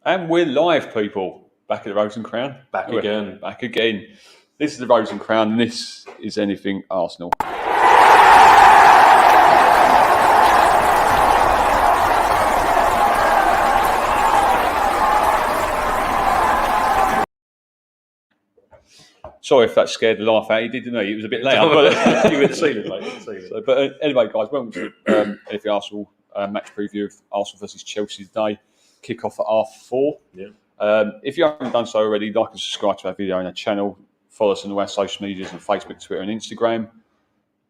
And we're live, people. Back at the Rose and Crown. Back again. Back again. This is the Rose and Crown, and this is Anything Arsenal. Sorry if that scared the life out. He didn't know. It was a bit loud. But You were the ceiling, mate. So, but anyway, guys, welcome to Anything Arsenal match preview of Arsenal versus Chelsea today. Kick off at half 4. Yeah. If you haven't done so already, like and subscribe to our video on our channel. Follow us on all our social medias on Facebook, Twitter, and Instagram.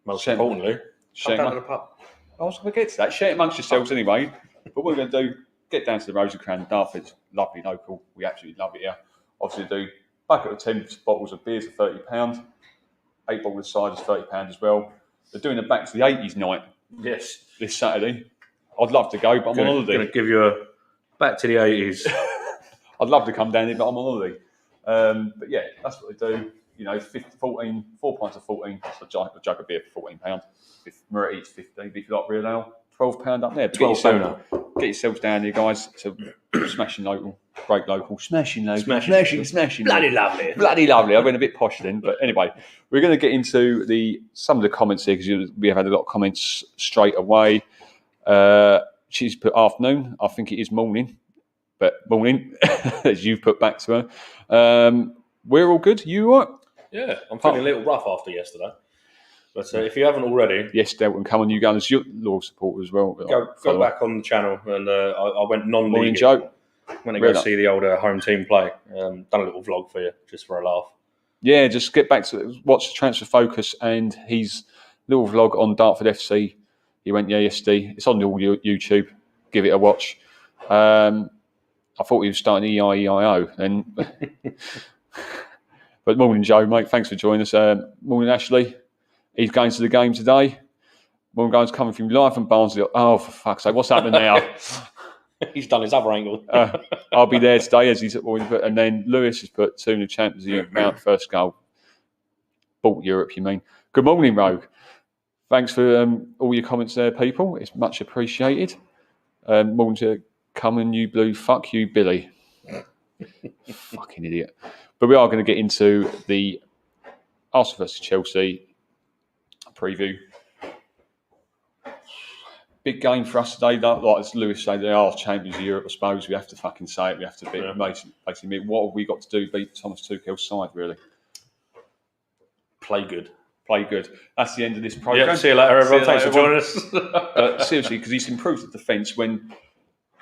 Most importantly, come down to the pub. I was going to get to that. Share it amongst yourselves anyway. But what we're going to do, get down to the Rose and Crown in Dartford. Lovely local. We absolutely love it here. Obviously, do bucket of 10 bottles of beers for £30. 8 bottles of cider is £30 as well. They're doing a back to the 80s night. Yes. This Saturday. I'd love to go, but I'm on holiday. Going to give you a back to the 80s. I'd love to come down here, but I'm on holiday. But yeah, that's what they do. You know, 4 pints of 14. That's a jug of beer for £14. If Moretti eats 15, if you like real ale, £12 up there. But get yourselves down here, guys. It's a smashing local, great local, smashing local, smashing. Bloody lovely. Bloody lovely. I went a bit posh then, but anyway, we're going to get into some of the comments here because we have had a lot of comments straight away. She's put afternoon. I think it is morning, but morning, as you've put back to her. We're all good. You all right? Yeah, I'm feeling a little rough after yesterday. But if you haven't already... Yes, Delton, come on, you guys. You're loyal supporter as well. Go back on the channel, and I went non-league. Morning, Joe. When I go see the older home team play. Done a little vlog for you, just for a laugh. Yeah, just get back to watch Transfer Focus and his little vlog on Dartford FC. He went yesterday. It's on all YouTube. Give it a watch. I thought he was starting EIEIO. But morning, Joe, mate. Thanks for joining us. Morning, Ashley. He's going to the game today. Morning, guys, coming from live from Barnsley. Oh, for fuck's sake, what's happening now? He's done his other angle. I'll be there today, as he's always put. And then Lewis has put 2 in the Champions League, Mount first goal. Bought Europe, you mean? Good morning, Rogue. Thanks for all your comments there, people. It's much appreciated. Morning to come and you blue. Fuck you, Billy. Fucking idiot. But we are going to get into the Arsenal versus Chelsea preview. Big game for us today. Like as Lewis said, they are champions of Europe, I suppose. We have to fucking say it. We have to beat basically. What have we got to do? Beat Thomas Tuchel's side, really. Play good. That's the end of this programme. Yeah, see you later, everyone. Thanks for joining us. Seriously, because he's improved the defence. When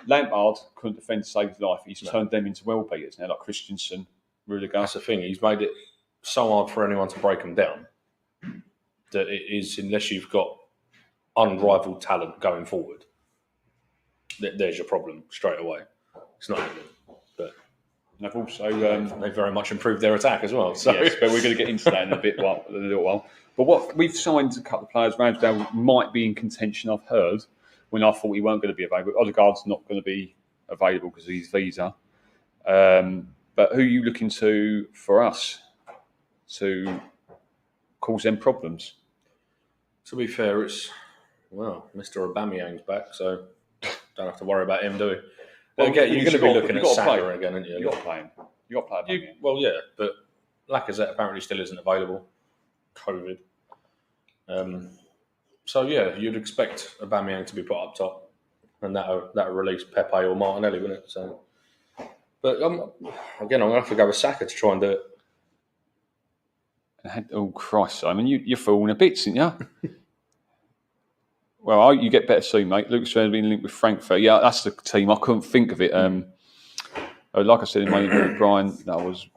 Lampard couldn't defend to save his life, he's turned them into well beaters now, like Christensen, Rudiger. That's the thing. He's made it so hard for anyone to break them down that it is, unless you've got unrivaled talent going forward, there's your problem straight away. It's not happening. But they've also they've very much improved their attack as well. So. Yes, but we're going to get into that in a little while. But what we've signed a couple of players. Ramsdale might be in contention. I've heard when I thought he weren't going to be available. Odegaard's not going to be available because of his visa. But who are you looking to for us to cause them problems? To be fair, it's Mr. Aubameyang's back, so don't have to worry about him, do we? Well, again, you're going to be looking at Saka again, aren't you? You've got to play him. You've got to play him. Well, yeah, but Lacazette apparently still isn't available. COVID. So, yeah, you'd expect Aubameyang to be put up top, and that'll release Pepe or Martinelli, wouldn't it? So, but again, I'm going to have to go with Saka to try and do it. Oh, Christ, Simon, you're falling a bit, aren't you? Well, I hope you get better soon, mate. Lucas has been linked with Frankfurt. Yeah, that's the team. I couldn't think of it. Like I said in my interview with Brian, that was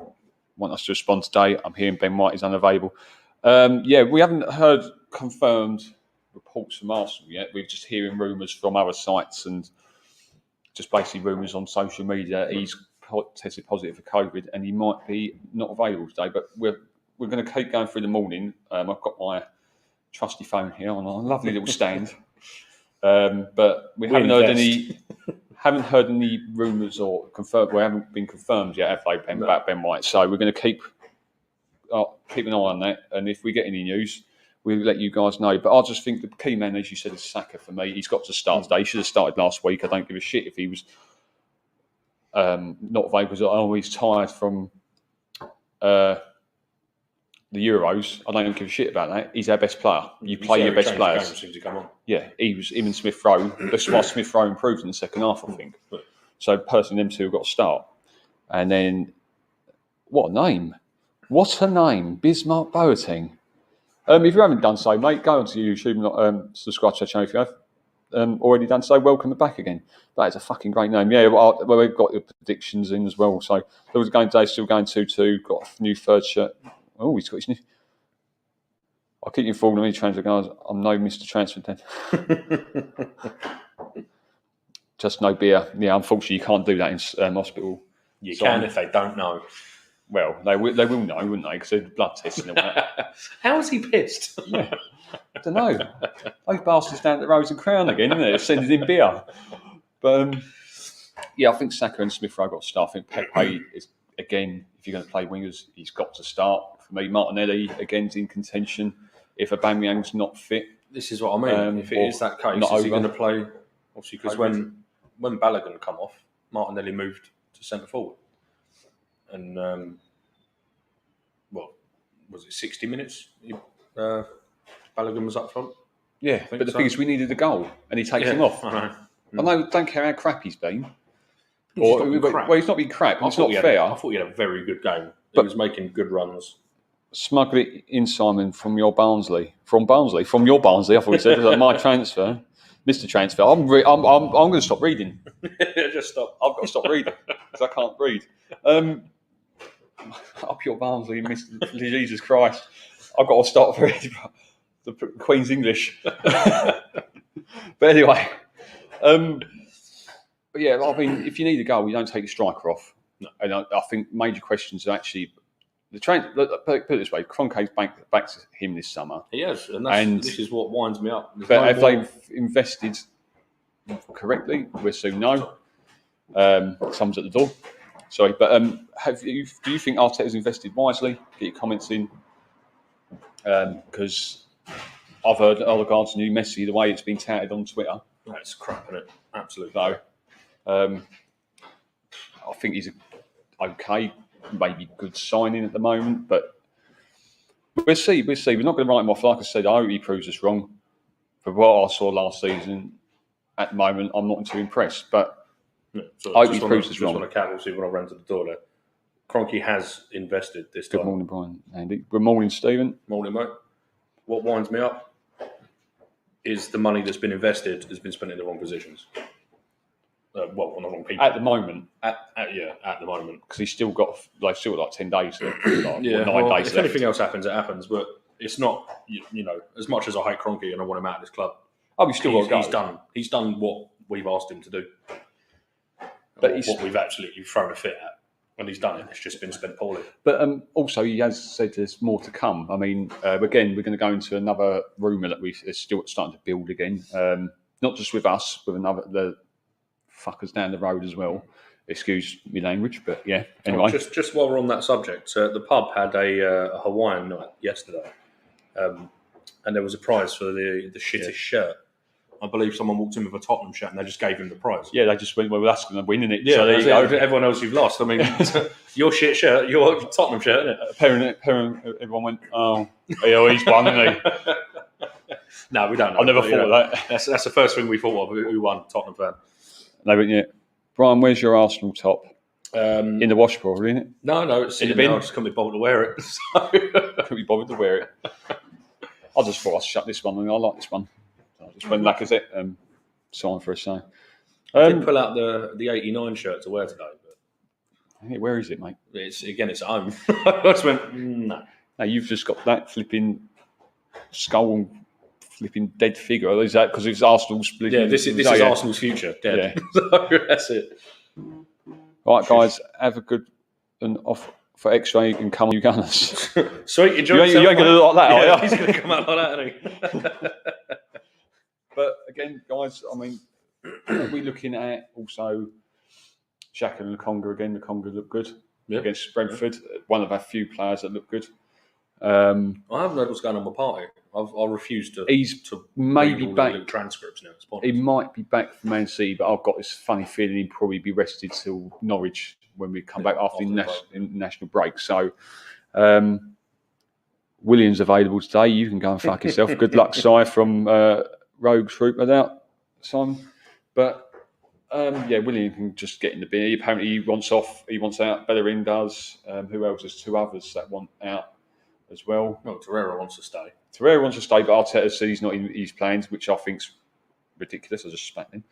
want us to respond today. I'm hearing Ben White is unavailable. We haven't heard confirmed reports from Arsenal yet. We're just hearing rumours from other sites and just basically rumours on social media. He's tested positive for COVID and he might be not available today. But we're going to keep going through the morning. I've got my trusty phone here on a lovely little stand, but we haven't heard any rumours or confirmed. We haven't been confirmed yet, have they, about Ben White? So we're going to keep an eye on that, and if we get any news, we'll let you guys know. But I just think the key man, as you said, is Saka for me. He's got to start today. He should have started last week. I don't give a shit if he was not available because he's tired from the Euros. I don't give a shit about that. He's our best player. You play your best players. As soon as you come on. Yeah, him and Smith Rowe. That's why Smith Rowe improved in the second half, I think. So personally, them two have got to start. And then, what a name! What a name, Bismarck Boateng. If you haven't done so, mate, go onto YouTube and subscribe to our channel if you have already done so. Welcome back again. That is a fucking great name. Yeah, well, we've got your predictions in as well. So there was a game today, still going 2-2. Got a new third shirt. Oh, he's got his new. I'll keep you informed of any transfer guys. I'm no Mr. Transfer then. Just no beer. Yeah, unfortunately, you can't do that in hospital. You can if they don't know. Well, they will know, wouldn't they? Because they're blood tests and all that. How is he pissed? Yeah. I don't know. Those bastards down at the Rose and Crown again, isn't it? Sending in beer. But, I think Saka and Smith Rowe got to start. I think Pepe is, again, if you're going to play wingers, he's got to start. For me, Martinelli, again, is in contention. If Aubameyang's not fit. This is what I mean. If it is that case, is he going to play? Obviously, because when Balogun come off, Martinelli moved to centre forward. And, was it 60 minutes? Balogun was up front? Yeah, but the thing is, we needed a goal, and he takes him off. I know. I don't care how crap he's been. He's not been crap. It's not fair. I thought he had a very good game. He was making good runs. Smuggle it in, Simon, from your Barnsley. From your Barnsley. I thought he said it was like my transfer. Mr. Transfer. I'm going to stop reading. Just stop. I've got to stop reading because I can't read. Up your Barnsley, Mr. Jesus Christ. I've got to stop reading the Queen's English. But anyway, but yeah, I mean, if you need a goal, you don't take a striker off. No. And I think major questions are actually put it this way: Kroenke's back to him this summer. He has, and this is what winds me up. But if they've invested correctly, we'll soon know. Someone's at the door. Sorry, but do you think Arteta's invested wisely? Get your comments in. Because I've heard Odegaard's new Messi, the way it's been touted on Twitter. That's crap, isn't it? Absolutely. So, I think he's okay, maybe good signing at the moment, but we'll see. We're not going to write him off. Like I said, I hope he proves us wrong. For what I saw last season, at the moment, I'm not too impressed, but I hope he proves us wrong. Just want to cackle, see when I ran to the door there. Kroenke has invested this time. Good morning, Brian. Andy. Good morning, Stephen. Morning, mate. What winds me up is the money that's been invested has been spent in the wrong positions. On the wrong people. At the moment. At the moment. Because they've still got like 10 days left. 9 days if anything else happens, it happens. But it's not, as much as I hate Kroenke and I want him out of this club. Oh, he's still got to go. He's done what we've asked him to do. But what we've actually thrown a fit at. And he's done it. It's just been spent poorly. But also, he has said there's more to come. I mean, again, we're going to go into another rumour that it's still starting to build again. Not just with us, with the fuckers down the road as well. Excuse me language, but yeah. Anyway, just while we're on that subject, the pub had a Hawaiian night yesterday, and there was a prize for the shittest shirt. I believe someone walked in with a Tottenham shirt and they just gave him the prize. Yeah, they just went, well, that's going to win, isn't it? Yeah, so there you go. Everyone else you've lost. I mean, your shit shirt, your Tottenham shirt, isn't it? Everyone went, oh, he's won, isn't he? No, we don't know. I never thought of that. That's the first thing we thought of. Who won? Tottenham fan. They went, yeah. Brian, where's your Arsenal top? In the wash, probably, isn't it? No, it's in the bin. I just couldn't be bothered to wear it. Couldn't be bothered to wear it. I just thought I'd shut this one, and I like this one. I just went Lacazette, sign for a sign. I did pull out the 89 shirt to wear today. But hey, where is it, mate? It's at home. I just went, no. Now, you've just got that flipping skull flipping dead figure. Is that because it's Arsenal split? Yeah, this is Arsenal's future. Dead. Yeah. So that's it. All right, guys, have a good and off for X-ray and come on, you Gunners. Sweet, you ain't going to look like that, are you? He's going to come out like that, isn't he? But again, guys, I mean, we're looking at also Xhaka and Lokonga again. Lokonga look good against Brentford. One of our few players that look good. I haven't heard what's going on with Partey. I refuse to. He's to maybe read all back. the transcripts now. It's He pointless. might be back for Man City, but I've got this funny feeling he'd probably be rested till Norwich when we come back after the national break. So, Williams available today. You can go and fuck yourself. Good luck, Si, from Rogue Troop without Simon. But William can just get in the bin. Apparently, he wants off. He wants out. Bellerin does. Who else? There's two others that want out as well. No, Torreira wants to stay. Torreira wants to stay, but Arteta said he's not in his plans, which I think's ridiculous. I just spat him.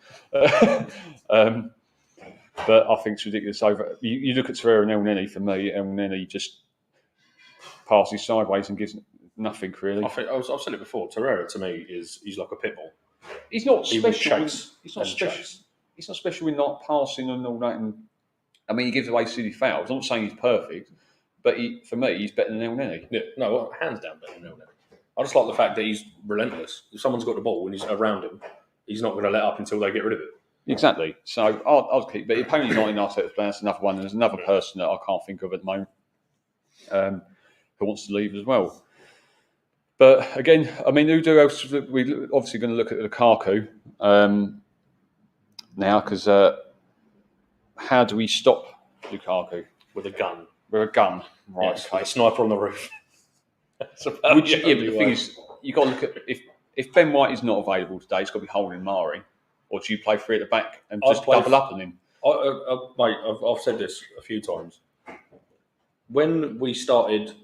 But I think it's ridiculous. You look at Torreira and El Neni, for me, El Neni just passes sideways and gives nothing really. I've said it before. Torreira to me he's like a pit bull. He's not special. He's not special. He's not special in not passing and all that. And I mean, he gives away silly fouls. I'm not saying he's perfect, but for me, he's better than El Neni. Yeah, no, hands down better than El Neni. I just like the fact that he's relentless. If someone's got the ball and he's around him, he's not going to let up until they get rid of it. Exactly. So I'll keep. But apparently, he's not in Arteta's plan. That's another one. And there's another person that I can't think of at the moment who wants to leave as well. But again, I mean, who else? We're obviously going to look at Lukaku now, because how do we stop Lukaku? With a gun. With a gun, right? Yes, okay. A sniper on the roof. But the thing is, you've got to look at if Ben White is not available today, it's got to be Holding Mari, or do you play three at the back and just double up on him? Mate, I've said this a few times. When we started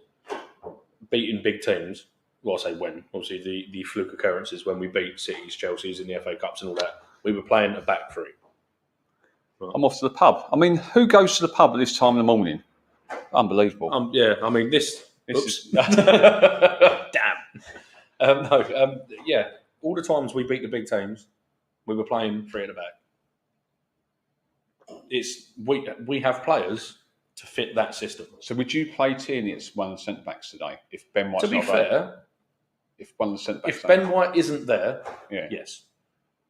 beating big teams, well, I say when, obviously the fluke occurrences when we beat City's, Chelsea's in the FA Cups and all that, we were playing a back three. Right. I'm off to the pub. I mean, who goes to the pub at this time in the morning? Unbelievable. Yeah, I mean, this is... Damn. All the times we beat the big teams, we were playing three at the back. We have players to fit that system. So would you play Tierney as one of the centre-backs today if Ben White's not there? To be fair, if one of the centre-backs... If Ben White isn't there, yeah. Yes.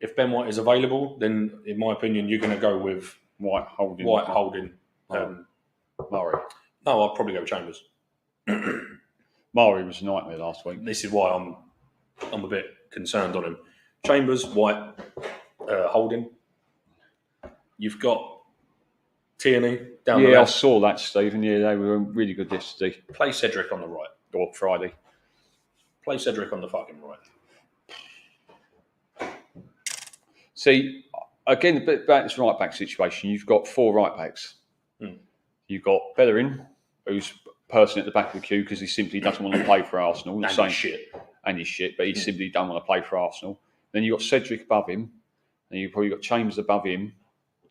If Ben White is available, then in my opinion, you're going to go with White Holding. Murray. No, I'd probably go with Chambers. Murray was a nightmare last week. This is why I'm a bit concerned on him. Chambers, White, Holding. You've got Tierney down the left. I saw that, Stephen. Yeah, they were really good yesterday. Play Cedric on the right. Or Friday. Play Cedric on the fucking right. See, again, about this right-back situation, you've got four right-backs. You've got Bellerin, who's person at the back of the queue because he simply doesn't want to play for Arsenal. And he's shit, but he simply don't want to play for Arsenal. Then you've got Cedric above him, and you've probably got Chambers above him.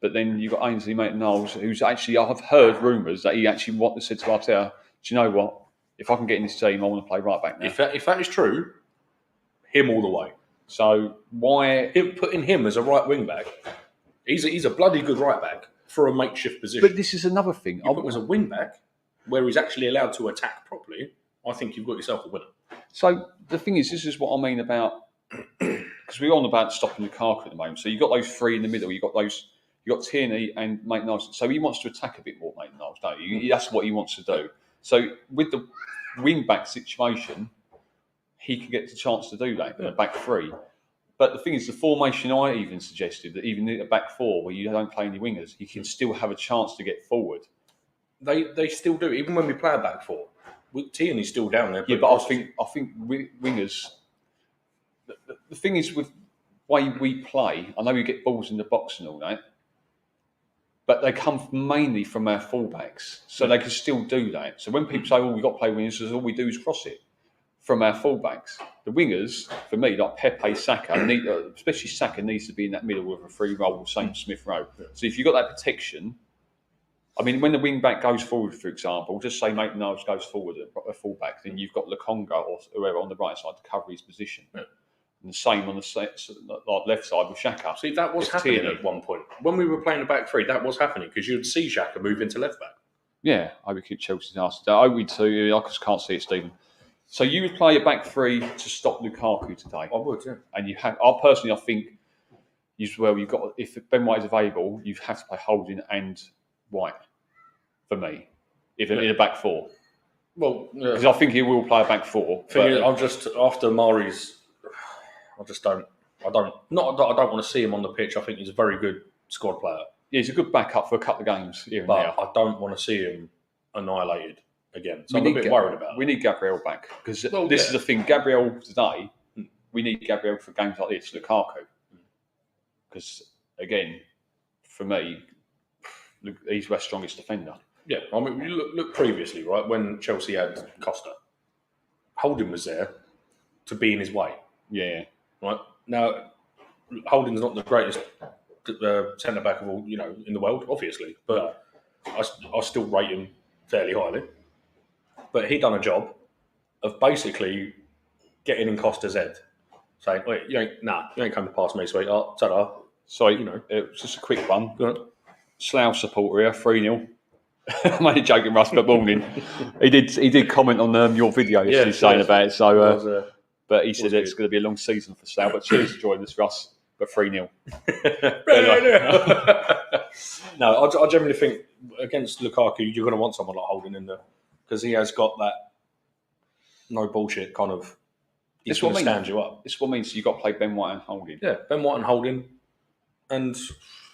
But then you've got Ainsley Maitland-Niles, who's actually, I've heard rumours that he actually said to Arteta, do you know what? If I can get in this team, I want to play right back now. If that is true, him all the way. So why putting him as a right wing back? He's a bloody good right back for a makeshift position. But this is another thing. You put him as a wing back where he's actually allowed to attack properly. I think you've got yourself a winner. So the thing is, this is what I mean about because we're on about stopping Lukaku at the moment. So you've got those three in the middle. You've got Tierney and Maitland-Niles. So he wants to attack a bit more, Maitland-Niles, don't you? That's what he wants to do. So with the wing back situation, he can get the chance to do that in a back three. But the thing is, the formation I even suggested, that even in a back four where you don't play any wingers, you can still have a chance to get forward. They still do, even when we play a back four. Tierney's still down there. Yeah, but I think wingers. The thing is, with the way we play, I know we get balls in the box and all that, but they come mainly from our fullbacks, so they can still do that. So when people say, "Oh, we've got to play wingers," all we do is cross it from our fullbacks. The wingers, for me, like Pepe, Saka, especially Saka, needs to be in that middle with a free roll, same Smith Rowe. So if you've got that protection, I mean, when the wing back goes forward, for example, just say Maitland-Niles goes forward at a fullback, then you've got Lokonga or whoever on the right side to cover his position. Yeah. And the same on the left side with Xhaka. See, that was happening at one point. When we were playing the back three, that was happening because you'd see Xhaka move into left back. Yeah, I would keep Chelsea's ass. I would too. I just can't see it, Stephen. So you would play a back three to stop Lukaku today? I would, yeah. And you have. I think, you've got, if Ben White is available, you have to play Holding and White. For me, in a back four. Well, Because I think he will play a back four. I'm just after Mari's. I don't want to see him on the pitch. I think he's a very good squad player, Yeah, he's a good backup for a couple of games here and but there. I don't want to see him annihilated again. So We I'm a need bit Ga- worried about We it. need Gabriel back because Well, this yeah. is the thing. Gabriel today, we need Gabriel for games like this. Lukaku, because again, for me, he's West strongest defender. Yeah, I mean, you look previously, right, when Chelsea had Costa, Holding was there to be in his way, Yeah, right? Now, Holding's not the greatest centre back of all, in the world, obviously, but I still rate him fairly highly. But he done a job of basically getting in Costa's head, saying, "Wait, you ain't coming past me, sweetheart. Ta-da." so it's just a quick one. Go on. Slough supporter here, 3-0. I'm only joking, Russ, but morning. He did comment on your video yesterday saying about it. So, but he said it's going to be a long season for Slough. But cheers for joining us, Russ. But 3-0. No, I generally think against Lukaku, you're going to want someone like Holding in there because he has got that no bullshit kind of. He's going to stand you up. This is what means you've got to play Ben White and Holding. Yeah, Ben White and Holding, and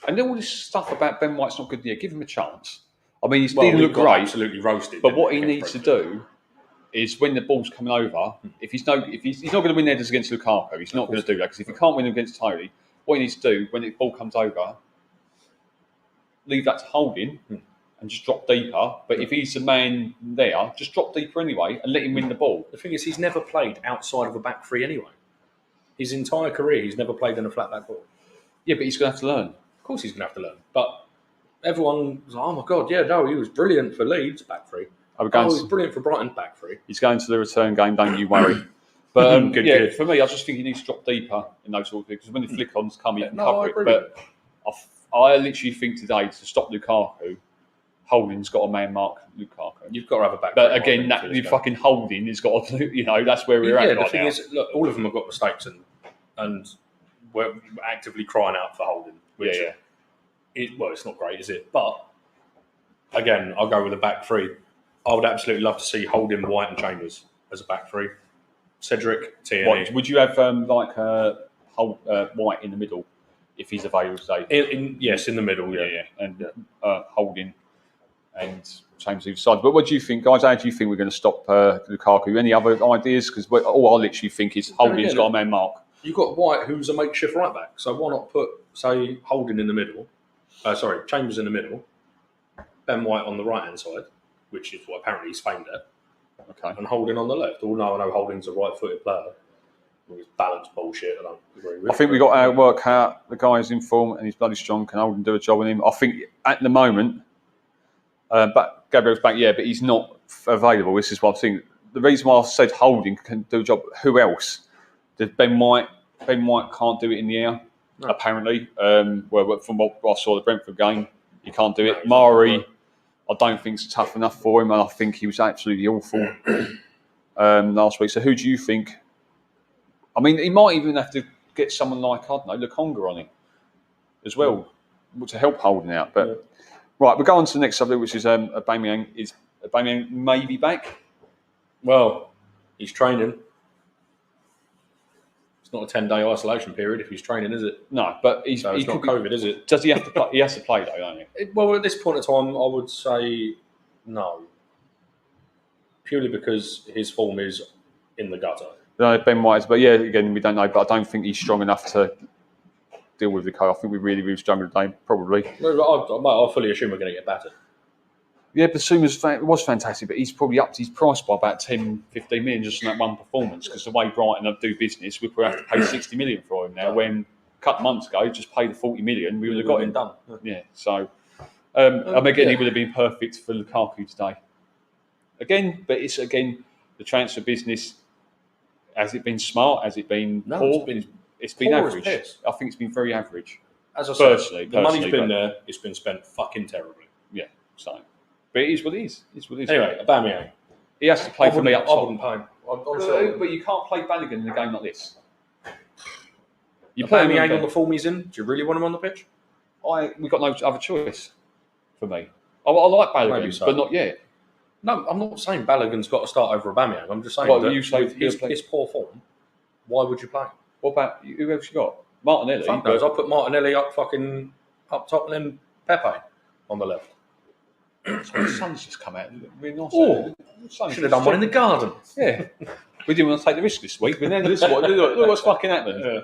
all this stuff about Ben White's not good. Yeah, give him a chance. I mean, he didn't look great, absolutely roasted. but what he needs to do is when the ball's coming over, if he's not going to win headers against Lukaku, he's not going to do that because if he can't win against Tony, what he needs to do when the ball comes over, leave that to Holding and just drop deeper. But if he's the man there, just drop deeper anyway and let him win the ball. The thing is, he's never played outside of a back three anyway. His entire career, he's never played in a flat back ball. Yeah, but he's going to have to learn. Of course, he's going to have to learn. But everyone was like, "Oh my god, yeah, no, he was brilliant for Leeds back three. He was brilliant for Brighton back three." He's going to the return game. Don't you worry. But Good. For me, I just think he needs to drop deeper in those sort of things because when the flick-ons come, he can I cover agree. it. But I literally think today to stop Lukaku, Holding's got a man mark Lukaku. You've got to have a back. But again, you fucking Holding has got to, that's where we're at. The thing is, look, all of them have got mistakes and we're actively crying out for Holding. Which it's not great, is it? But again, I'll go with a back three. I would absolutely love to see Holding, White, and Chambers as a back three. Cedric, Tierney. Would you have White in the middle if he's available today? In the middle, yeah. And Holding and Chambers either side. But what do you think, guys? How do you think we're going to stop Lukaku? Any other ideas? Because all I literally think is Holding's got a man mark. You've got White, who's a makeshift right back. So why not put, say, Holding in the middle? Chambers in the middle. Ben White on the right-hand side, which is what apparently he's famed at. Okay. And Holding on the left. Although I know Holding's a right-footed player. It's balanced bullshit. I don't agree with. I think we've got to work out the guy's in form and he's bloody strong. Can Holding do a job with him? I think at the moment, but Gabriel's back, but he's not available. This is what I think. The reason why I said Holding can do a job, who else? Does Ben White? Ben White can't do it in the air, apparently. From what I saw the Brentford game, he can't do it. Mari, I don't think it's tough enough for him, and I think he was absolutely awful last week. So who do you think? I mean, he might even have to get someone like, I don't know, Lukonga on him as well to help Holding out. But right, we'll go on to the next subject, which is Aubameyang. Is Aubameyang maybe back? Well, he's training. It's not a 10-day isolation period if he's training, is it? No, but it's not COVID, is it? Does he have to play? He has to play, though, don't he? Well, at this point in time, I would say no. Purely because his form is in the gutter. Ben White, but again, we don't know. But I don't think he's strong enough to deal with the cold. I think we really struggled today, probably. I fully assume we're going to get battered. Yeah, Basuma was fantastic, but he's probably upped his price by about 10, 15 million just on that one performance. Because the way Brighton do business, we probably have to pay 60 million for him now. When a couple of months ago, just pay the 40 million, we would have got him done. Yeah, so again, he would have been perfect for Lukaku today. Again, but it's the transfer business. Has it been smart? Has it been poor? It's been average. I think it's been very average. As I said, personally, the money's been there. It's been spent fucking terribly. Yeah, so. But it is what it is. Anyway, Aubameyang. He has to play for me up top. I wouldn't pay him. But you can't play Balogun in a game like this. You play Aubameyang on the form he's in. Do you really want him on the pitch? We've got no other choice for me. I like Balogun, but not yet. No, I'm not saying Balogun's got to start over Aubameyang. I'm just saying Well, that you say with his poor form, why would you play him? What about who else you got? Martinelli. Fuck knows. I'll put Martinelli up top and then Pepe on the left. The sun's just come out. Really nice. Oh, should have done one in the garden. Yeah. We didn't want to take the risk this week, but then look what's fucking happened. Yeah.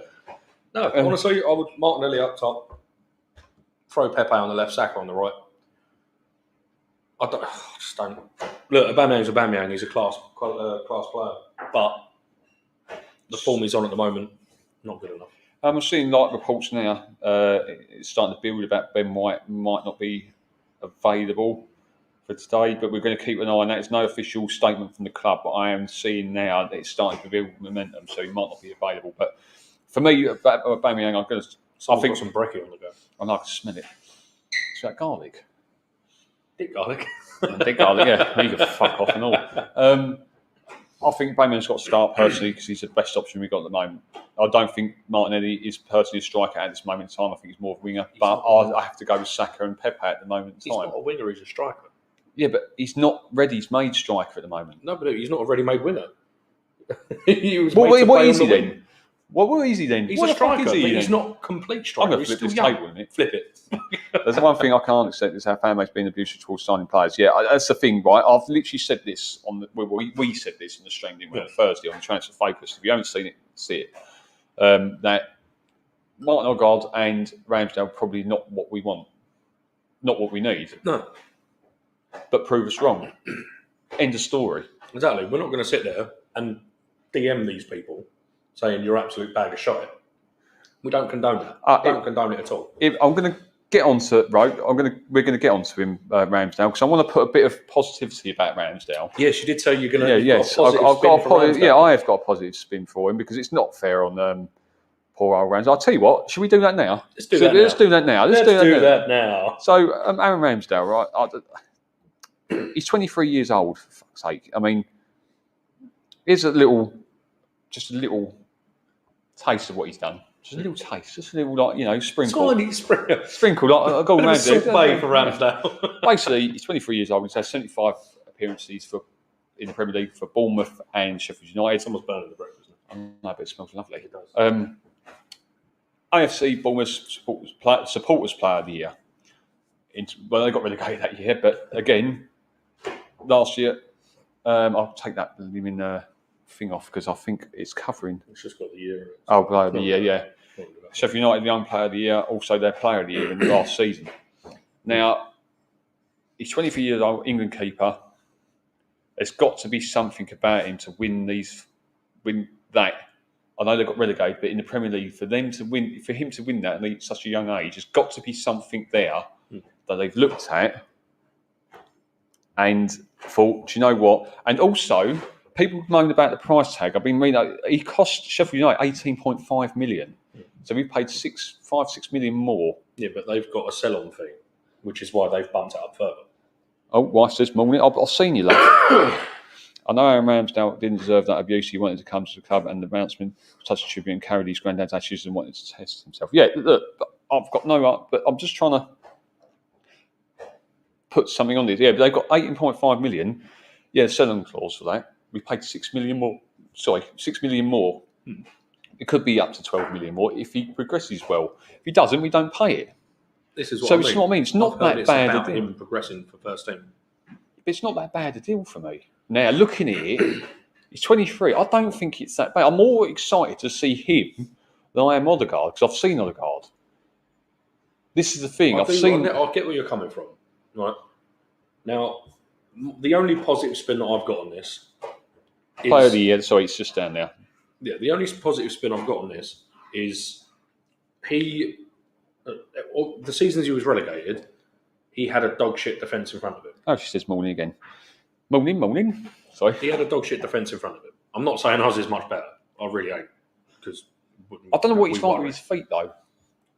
No, honestly, I would Martinelli up top, throw Pepe on the left, Saka on the right. I just don't. Look, Aubameyang's Aubameyang. He's a class player, but the form he's on at the moment, not good enough. I'm seeing like reports now. It's starting to build about Ben White might not be available for today, but we're going to keep an eye on that. It's no official statement from the club, but I am seeing now that it's starting to build momentum, so he might not be available. But for me, Aubameyang, I'm going to. I think some brekkie on the go. I like to smell it. It's that garlic. Dick garlic. Dick garlic, yeah. You can fuck off and all. I think Aubameyang's got to start personally because he's the best option we've got at the moment. I don't think Martinelli is personally a striker at this moment in time. I think he's more of a winger. But I have to go with Saka and Pepe at the moment in time. He's not a winger, he's a striker. Yeah, but he's not ready-made striker at the moment. No, but he's not a ready-made winner. What is he then? What is he then? He's a striker, but he's not complete striker. I'm going to flip this table, isn't it? Flip it. There's one thing I can't accept is how fan base being abusive towards signing players. Yeah, that's the thing, right? I've literally said this on the we said this in the stream, didn't we, on Thursday on Transfer Focus. If you haven't seen it, see it. That Martin Odegaard and Ramsdale probably not what we want, not what we need. No, but prove us wrong. End of story. Exactly. We're not going to sit there and DM these people saying you're absolute bag of shite. We don't condone it. Don't condone it at all. I'm going to get onto we're going to get onto him, Ramsdale, because I want to put a bit of positivity about Ramsdale. Yes, you did say you're going to. Yes, I have got a positive spin for him because it's not fair on poor old Ramsdale. I'll tell you what. Should we do that now? Let's do that now. Let's do that now. So, Aaron Ramsdale, right? He's 23 years old. For fuck's sake. I mean, here's just a little taste of what he's done. Just a little taste, just a little, sprinkle. Tiny sprinkle, like a golden Ramsdale. Bay for Ramsdale. Basically, he's 23 years old. He's had 75 appearances in the Premier League for Bournemouth and Sheffield United. Someone's burning the breakfast. I know, but it smells lovely. It does. AFC Bournemouth Supporters Player of the Year. They got relegated that year, but again, last year, I'll take that thing off because I think it's covering. It's just got the year. Player of the Year, yeah. Sheffield United, the Young Player of the Year, also their Player of the Year in the last season. Now, he's 23 years old, England keeper. There's got to be something about him to win that. I know they got relegated, but in the Premier League, for him to win that at such a young age, there's got to be something there that they've looked at and thought, do you know what? And also, people moan about the price tag. I've been reading he cost Sheffield United 18.5 million. So we paid 6 million more. Yeah, but they've got a sell-on fee, which is why they've bumped it up further. Oh, wife this morning. I've seen you, love. I know Aaron Ramsdale didn't deserve that abuse. He wanted to come to the club, and the announcement was such a tribute and carried his granddad's ashes and wanted to test himself. Yeah, look, I've got but I'm just trying to put something on this. Yeah, but they've got 18.5 million. Yeah, sell-on clause for that. We paid 6 million more. Sorry, 6 million more. It could be up to 12 million more if he progresses well. If he doesn't, we don't pay it. This is what I mean. It's what I mean. It's not that bad about him progressing for first team. But it's not that bad a deal for me. Now, looking at it, he's 23. I don't think it's that bad. I'm more excited to see him than I am Odegaard because I've seen Odegaard. This is the thing. I get where you're coming from. Right. Now, the only positive spin that I've got on this is... Player of the Year. Sorry, it's just down there. Yeah, the only positive spin I've got on this is he... the seasons he was relegated, he had a dog shit defence in front of him. Oh, she says morning again. Morning. Sorry. He had a dog shit defence in front of him. I'm not saying ours is much better. I really ain't. Because I don't know what he's like with his feet, though.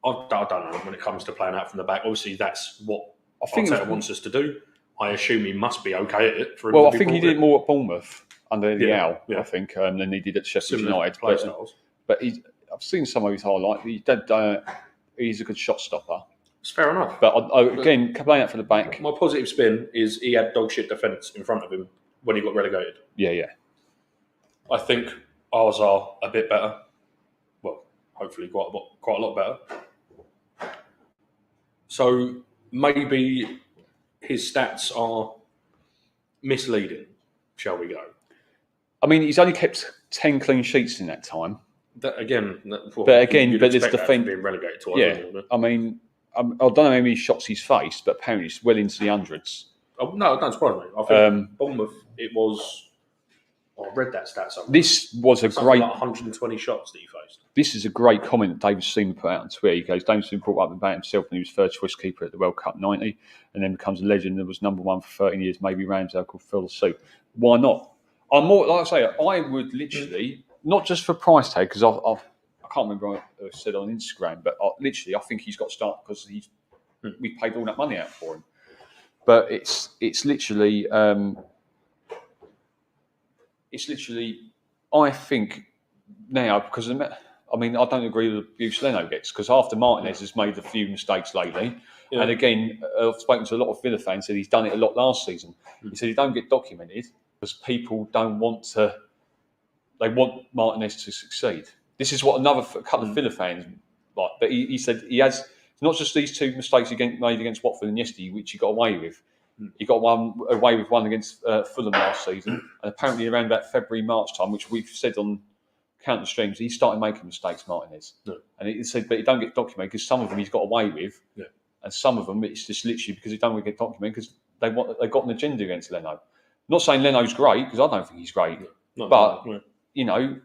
I don't know when it comes to playing out from the back. Obviously, that's what I think Arteta wants us to do. I assume he must be okay at it. I think he did it more at Bournemouth under the Owl, I think, than he did at Sheffield United. Play styles. But I've seen some of his highlights. He's a good shot stopper. It's fair enough. But again, playing that for the back. My positive spin is he had dog shit defence in front of him when he got relegated. Yeah. I think ours are a bit better. Well, hopefully quite a lot better. So maybe his stats are misleading, shall we go? I mean, he's only kept 10 clean sheets in that time. But there's defence being relegated to. Yeah, I mean, I don't know how many shots he's faced, but apparently it's well into the hundreds. Oh, no, don't surprise me. I think Bournemouth. It was. I read that stat somewhere. This was a great. Like 120 shots that he faced. This is a great comment that David Seaman put out on Twitter. He goes, David Seaman brought up about himself when he was third choice keeper at the World Cup '90, and then becomes a legend. That was number one for 13 years. Maybe Ramsdale could fill the suit. Why not? I'm more like I say. I would literally not just for price tag because I can't remember what I said on Instagram, but I think he's got to start because we paid all that money out for him. But it's literally. It's literally, I think now, because I don't agree with the abuse Leno gets, because after Martinez has made a few mistakes lately, and again, I've spoken to a lot of Villa fans, said he's done it a lot last season. He said he don't get documented because people don't want to, they want Martinez to succeed. This is what a couple of Villa fans like, but he said he has, not just these two mistakes he made against Watford and yesterday, which he got away with. He got away with one against Fulham last season, and apparently around about February, March time, which we've said on counter streams, he started making mistakes, Martinez. And he said, but he don't get documented because some of them he's got away with, and some of them it's just literally because he don't get documented because they got an agenda against Leno. Not saying Leno's great because I don't think he's great, but you know,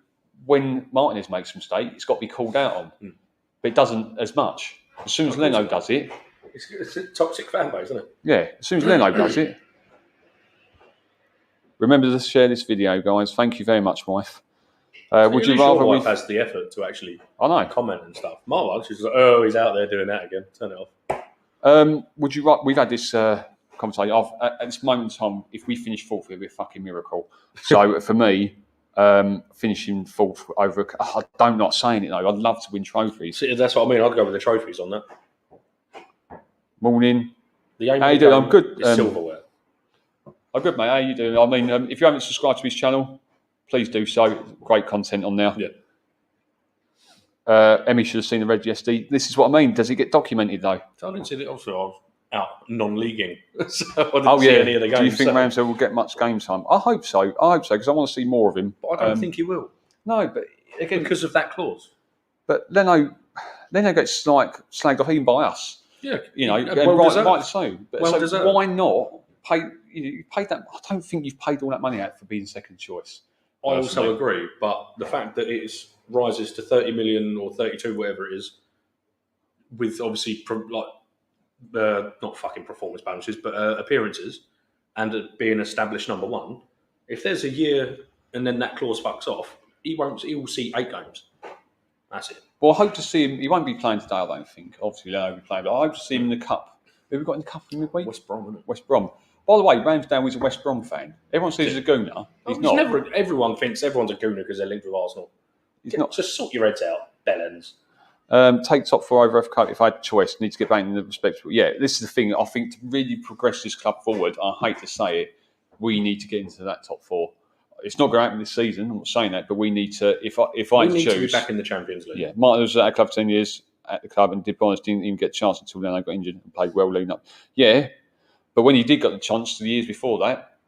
when Martinez makes a mistake, it's got to be called out on, but it doesn't as much. As soon as Leno does it. It's a toxic fan base, isn't it? Yeah, as soon as Leno does it. Remember to share this video, guys. Thank you very much, wife. Would you rather wife has the effort to actually comment and stuff? My wife, she's like, oh, he's out there doing that again. Turn it off. Would you? We've had this conversation. At this moment in time, if we finish fourth, it'd be a fucking miracle. So for me, finishing fourth over, I'm not saying it though. I'd love to win trophies. See, that's what I mean. I'd go with the trophies on that. Morning. How you doing? I'm good. Silverware. I'm good, mate. How you doing? I mean, if you haven't subscribed to his channel, please do so. Great content on there. Yeah. Emmy should have seen the red yesterday. This is what I mean. Does it get documented though? So I didn't see it. Also, I was out non-leaguing, so I didn't see any of the games. Do you think Ramsdale will get much game time? I hope so. Because I want to see more of him. But I don't think he will. No, but again, because of that clause. But Leno gets slagged off even by us. Yeah, you know, right so. But so why not pay? You paid that. I don't think you've paid all that money out for being second choice. I also agree, but the fact that it rises to 30 million or 32, whatever it is, with obviously not fucking performance bonuses, but appearances, and being established number one. If there's a year and then that clause fucks off, he will see 8 games. That's it. Well, I hope to see him. He won't be playing today, I don't think. Obviously, Leno will be playing, but I hope to see him in the cup. Who have we got in the cup in midweek? West Brom, isn't it? West Brom. By the way, Ramsdale is a West Brom fan. Everyone says he's a gooner. He's not. Everyone thinks everyone's a gooner because they're linked with Arsenal. He's not. Just sort your heads out, bellends. Take top 4 over FA Cup if I had a choice. Need to get back in the respectable. Yeah, this is the thing. I think to really progress this club forward, I hate to say it, we need to get into that top 4. It's not going to happen this season. I'm not saying that, but we need to. If I need choose, to be back in the Champions League. Yeah, Martin was at the club 10 years at the club and didn't even get a chance until then. I got injured and played well leading up. Yeah, but when he did get the chance the years before that,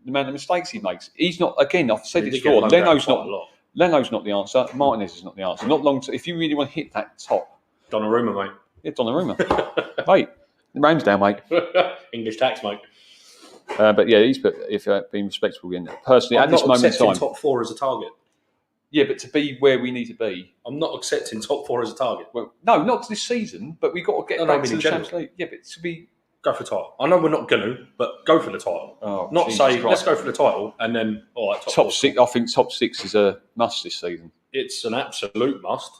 the amount of mistakes he makes, he's not. Again, I've said it before. Leno's not the answer. Martinez is not the answer. Not long. If you really want to hit that top, Donnarumma, mate. Yeah, Donnarumma, mate. Ramsdale, mate. English tax, mate. But yeah, if being respectable again. Personally, at this moment in time, top 4 as a target. Yeah, but to be where we need to be, I'm not accepting top 4 as a target. Well, no, not this season. But we got to get back to the Champions League. Yeah, but to be go for the title. I know we're not going to, but go for the title. Oh, not say let's go for the title and then all right, top 6. I think top 6 is a must this season. It's an absolute must,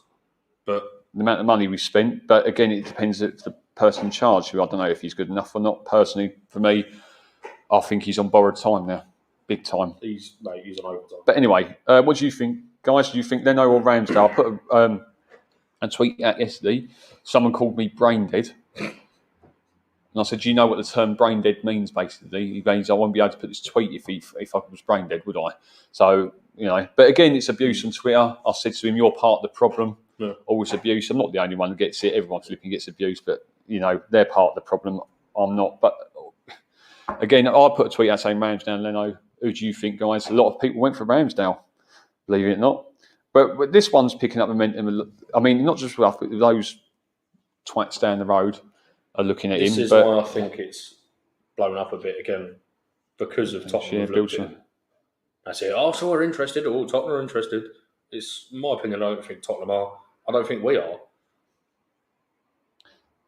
but the amount of money we spent. But again, it depends on the person in charge. Who I don't know if he's good enough or not. Personally, for me, I think he's on borrowed time now, big time. He's on overtime. But anyway, what do you think, guys? Do you think Leno or Ramsdale? I put a tweet out yesterday. Someone called me brain dead. And I said, do you know what the term brain dead means, basically? He means I won't be able to put this tweet if I was brain dead, would I? So, but again, it's abuse on Twitter. I said to him, you're part of the problem. Yeah. Always abuse. I'm not the only one who gets it. Everyone flipping gets abused, but, they're part of the problem. I'm not. But again, I put a tweet out saying, Ramsdale, Leno, who do you think, guys? A lot of people went for Ramsdale, believe it or not. But this one's picking up momentum. I mean, not just rough, but those twats down the road are looking at him. This is why I think it's blown up a bit again because of Tottenham. That's it. Arsenal are interested. Or Tottenham are interested. It's my opinion. I don't think Tottenham are. I don't think we are.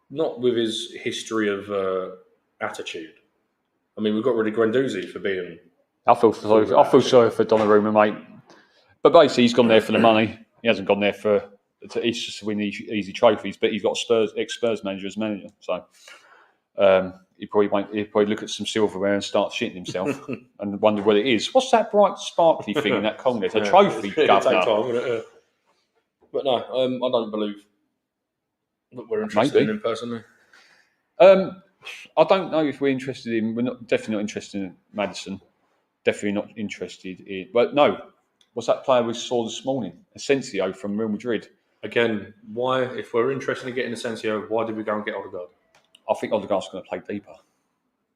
Not with his history of attitude. I mean, we've got rid of Guendouzi for being. I feel sorry for Donnarumma, mate. But basically, he's gone there for the money. He hasn't gone there for. It's just to win easy trophies. But he's got ex-Spurs manager as manager, so he probably look at some silverware and start shitting himself and wonder what it is. What's that bright, sparkly thing in that Kong? It's a trophy, governor. But no, I don't believe that we're interested in him personally. I don't know if we're interested in. We're definitely not interested in Maddison. Definitely not interested in. But no, what's that player we saw this morning? Asensio from Real Madrid. Again, why? If we're interested in getting Asensio, why did we go and get Odegaard? I think Odegaard's going to play deeper.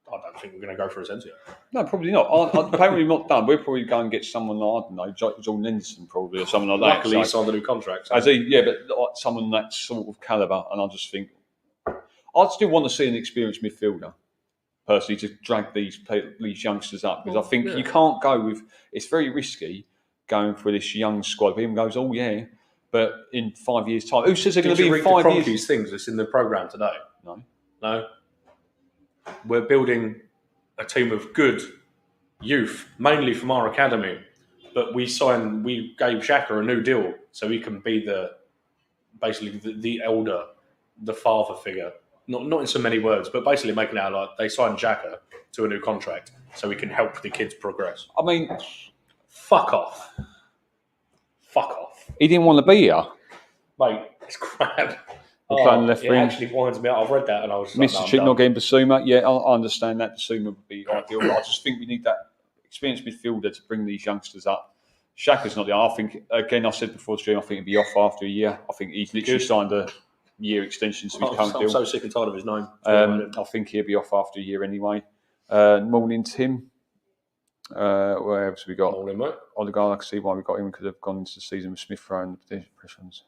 I don't think we're going to go for Asensio. No, probably not. Apparently not done. We'll probably go and get someone like, I don't know, Jordan Henderson probably, or someone like that. Luckily, he signed a new contract. So. But someone that sort of calibre. And I just think, I'd still want to see an experienced midfielder, personally, to drag these youngsters up. Because I think you can't go with, it's very risky going for this young squad. Everyone goes, oh yeah, but in 5 years' time, who says they're going to be in 5 years? These things that's in the programme today. No. We're building a team of good youth, mainly from our academy. But we gave Xhaka a new deal so he can be the elder, the father figure. Not in so many words, but basically making it out like they signed Xhaka to a new contract so we can help the kids progress. I mean, fuck off. He didn't want to be here. Mate, it's crap. Playing left wing. It actually winds me out. I've read that and I was Mr. Chip not getting Basuma. Yeah, I understand that. Basuma would be ideal. But I just think we need that experienced midfielder to bring these youngsters up. Xhaka's not there. I think, again, I said before the stream, I think he'd be off after a year. I think he's literally signed a year extension to his current deal. I'm so sick and tired of his name. I think he'll be off after a year anyway. Morning, Tim. Where else have we got? Morning, mate. Odegaard, I can see why we got him. We could have gone into the season with Smith Rowe and the impressions.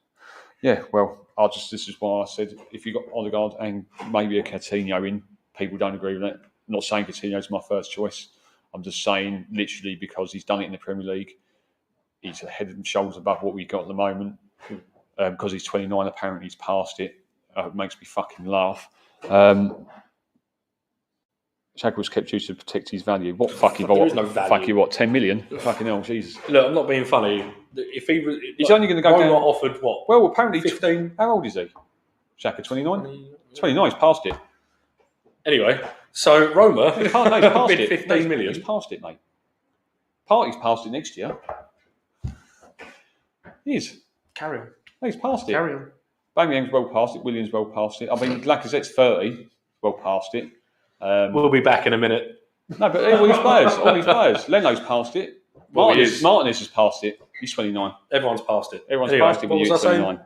Yeah, well, this is why I said if you got Odegaard and maybe a Coutinho in, people don't agree with that. I'm not saying Coutinho's my first choice. I'm just saying literally because he's done it in the Premier League. He's a head and shoulders above what we've got at the moment. Because he's 29, apparently he's past it. It makes me fucking laugh. Xhaka was kept due to protect his value. What fucking there is no value. Fuck you, what, 10 million? Fucking hell, Jesus. Look, I'm not being funny. If he was, he's only going to go down. Offered what? Well, apparently 15. How old is he? Xhaka, 29? 29, he's past it. Anyway, so Roma, he's past it. 15 million. He's past it, mate. Party's past it next year. He is. Carry on. No, he's past it. Carry on. Bamiyang's well past it. Williams well past it. I mean, Lacazette's 30, well past it. We'll be back in a minute. No, but all these players. Leno's past it. Martinez has passed it. He's 29. Everyone's past it. Past it when you're 29.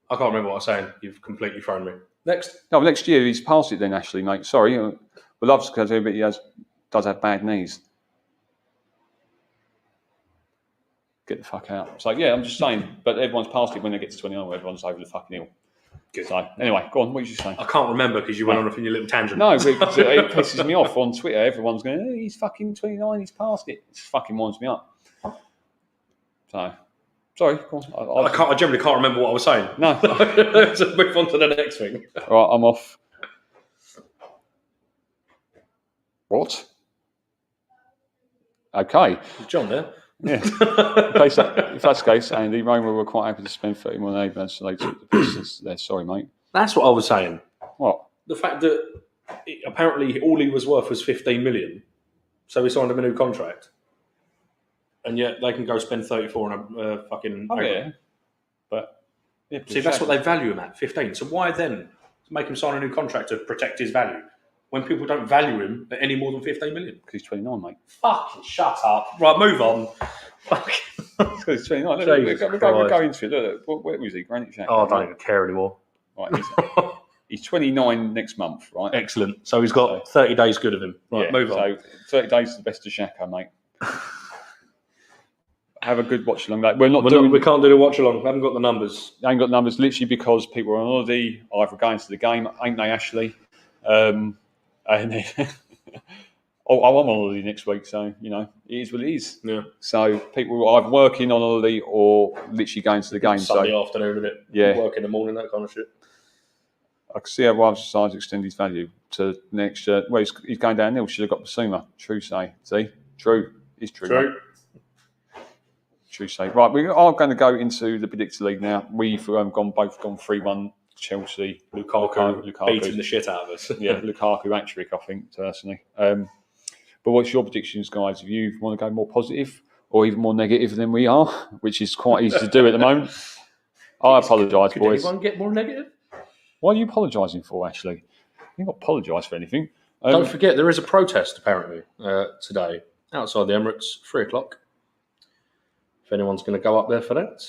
I can't remember what I was saying. You've completely thrown me. Next. No, next year he's past it then, Ashley, mate. Sorry. We love because he does have bad knees. Get the fuck out. So, yeah, I'm just saying. But everyone's past it when they get to 29. Everyone's over the fucking hill. Good. So, anyway, go on. What did you say? I can't remember because you went on your little tangent. No, it pisses me off on Twitter. Everyone's going, hey, he's fucking 29. He's past it. It fucking winds me up. So, sorry. Go on. I generally can't remember what I was saying. No. So move on to the next thing. All right, I'm off. What? Okay. Is John there? Yeah. If that's the case, Andy, Roma were quite happy to spend 30 million advance so they took the business there. Sorry, mate. That's what I was saying. What? The fact that apparently all he was worth was 15 million, so he signed him a new contract, and yet they can go spend 34 on a fucking. Oh, yeah. But see, that's what they value him at, 15. So why then make him sign a new contract to protect his value when people don't value him at any more than 15 million? Because he's 29, mate. Fucking shut up. Right, move on. Because he's 29. Look, we'll go into it. Look, where was he? Granit Xhaka. Oh, I don't even care anymore. Right, he's 29 next month, right? Excellent. So he's got 30 days good of him. Right, move on. So 30 days is the best of Xhaka, mate. Have a good watch along. We can't do the watch along. We haven't got the numbers. I ain't got numbers literally because people are on holiday, either going to the game, ain't they, Ashley? And then, I'm on holiday next week, so it is what it is. Yeah. So people are either working on holiday or literally going to the game. Sunday afternoon, isn't it? Yeah. Work in the morning, that kind of shit. I can see how Rivals decides to extend his value to next year. Well, he's going downhill. Should have got Basuma. True say. See? True. It's true. True. True say. Right, we are going to go into the Predictor League now. We've both gone 3-1 Chelsea. Lukaku beating the shit out of us. Yeah, Lukaku hat-trick, I think, personally. But what's your predictions, guys? If you want to go more positive or even more negative than we are, which is quite easy to do at the moment. I apologise, boys. Could anyone get more negative? What are you apologising for, Ashley? You've not apologised for anything. Don't forget, there is a protest, apparently, today, outside the Emirates, 3 o'clock. If anyone's going to go up there for that.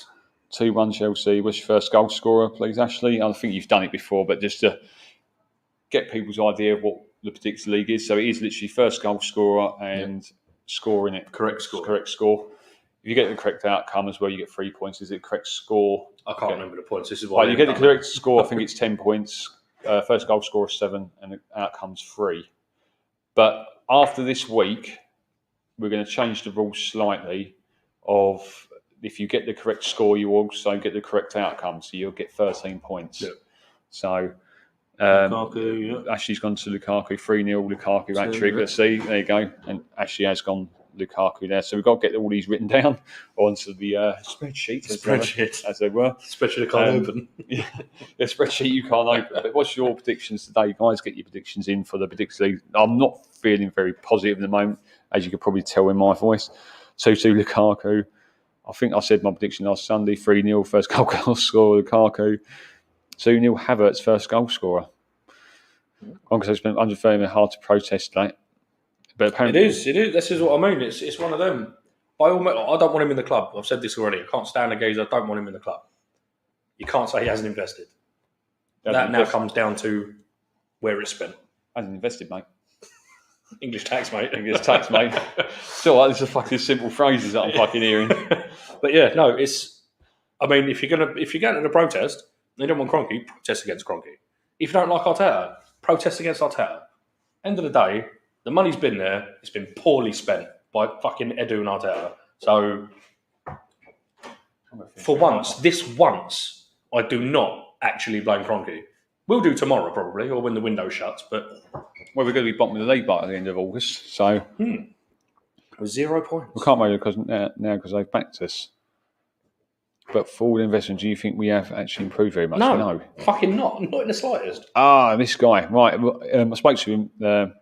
2-1 Chelsea. What's your first goal scorer, please, Ashley? I think you've done it before, but just to get people's idea of what the Predictor League is. So it is literally first goal scorer and scoring it. Correct score. Correct score. If you get the correct outcome as well, you get 3 points. Is it correct score? I can't remember the points. This is why you get the correct score. I think it's 10 points. First goal scorer 7, and the outcome's 3. But after this week, we're going to change the rules slightly. Of if you get the correct score, you also get the correct outcome. So you'll get 13 points. Yeah. So Lukaku, Ashley's gone to Lukaku 3-0. Lukaku hat-trick. Let's see. There you go. And Ashley has gone Lukaku there. So we've got to get all these written down onto the spreadsheet. As they were. Spreadsheet I can't open. Yeah, the spreadsheet you can't open. But what's your predictions today, guys? Get your predictions in for the Predictor League. I'm not feeling very positive at the moment, as you could probably tell in my voice. 2-2 Lukaku. I think I said my prediction last Sunday. 3-0 first goal scorer Lukaku. 2-0 Havertz first goal scorer. Because it's been very hard to protest that. But apparently it is. This is what I mean. It's one of them. By all means, I don't want him in the club. I've said this already. I can't stand the gaze. I don't want him in the club. You can't say he hasn't invested. That now comes down to where it's spent. Hasn't invested, mate. English tax, mate. English tax, mate. Still, like, these are fucking simple phrases that I'm fucking hearing. But yeah, no, it's. I mean, if you're going to the protest, and you don't want Kroenke, protest against Kroenke. If you don't like Arteta, protest against Arteta. End of the day, the money's been there. It's been poorly spent by fucking Edu and Arteta. So, for once, I do not actually blame Kroenke. We'll do tomorrow probably, or when the window shuts. But we're going to be bottom of the league by the end of August. So 0 points. We can't make it now because they've backed us. But for the investment, do you think we have actually improved very much? No, fucking not in the slightest. This guy, right? I spoke to him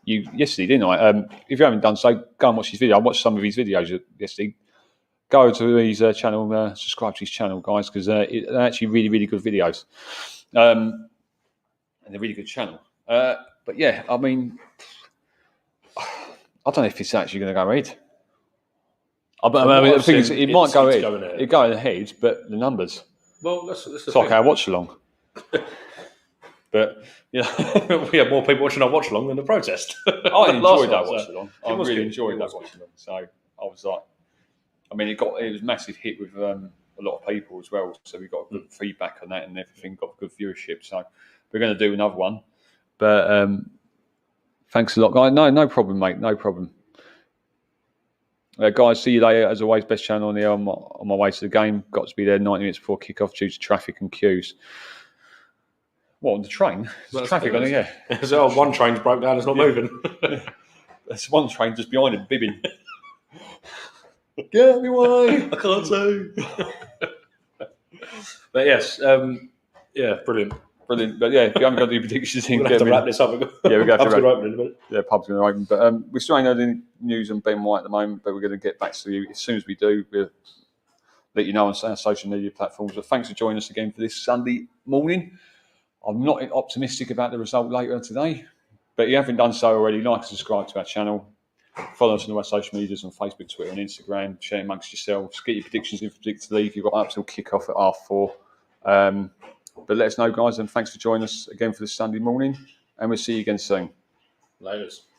yesterday, didn't I? If you haven't done so, go and watch his video. I watched some of his videos yesterday. Go to his channel, subscribe to his channel, guys, because they're actually really, really good videos. And a really good channel. But yeah, I mean, I don't know if it's actually going to go ahead. The thing is, it might go ahead. It go ahead, but the numbers. Well, that's it's like our watch along. But yeah, we had more people watching our watch along than the protest. I enjoyed that watch along. I really enjoyed that watch along. So I was like, I mean, it was a massive hit with a lot of people as well. So we got good feedback on that and everything. Got good viewership. So we're going to do another one. But thanks a lot, guys. No problem, mate. No problem. Guys, see you later. As always, best channel on here. On my way to the game. Got to be there 90 minutes before kick-off due to traffic and queues. What, on the train? There's traffic on it, yeah. So one train's broke down, it's not moving. There's one train just behind him, bibbing. Get me away! I can't say. But yes, brilliant. Brilliant. But yeah, if you haven't got any predictions, we'll have to wrap this up. Yeah, we're going to wrap it up. Yeah, pub's going to open. But we still ain't heard any news on Ben White at the moment, but we're going to get back to you as soon as we do. We'll let you know on our social media platforms. But thanks for joining us again for this Sunday morning. I'm not optimistic about the result later today. But if you haven't done so already, like and subscribe to our channel. Follow us on all our social medias on Facebook, Twitter and Instagram. Share amongst yourselves. Get your predictions in for Predict League. You've got up till kick-off at R4. But let us know, guys, and thanks for joining us again for this Sunday morning. And we'll see you again soon. Laters.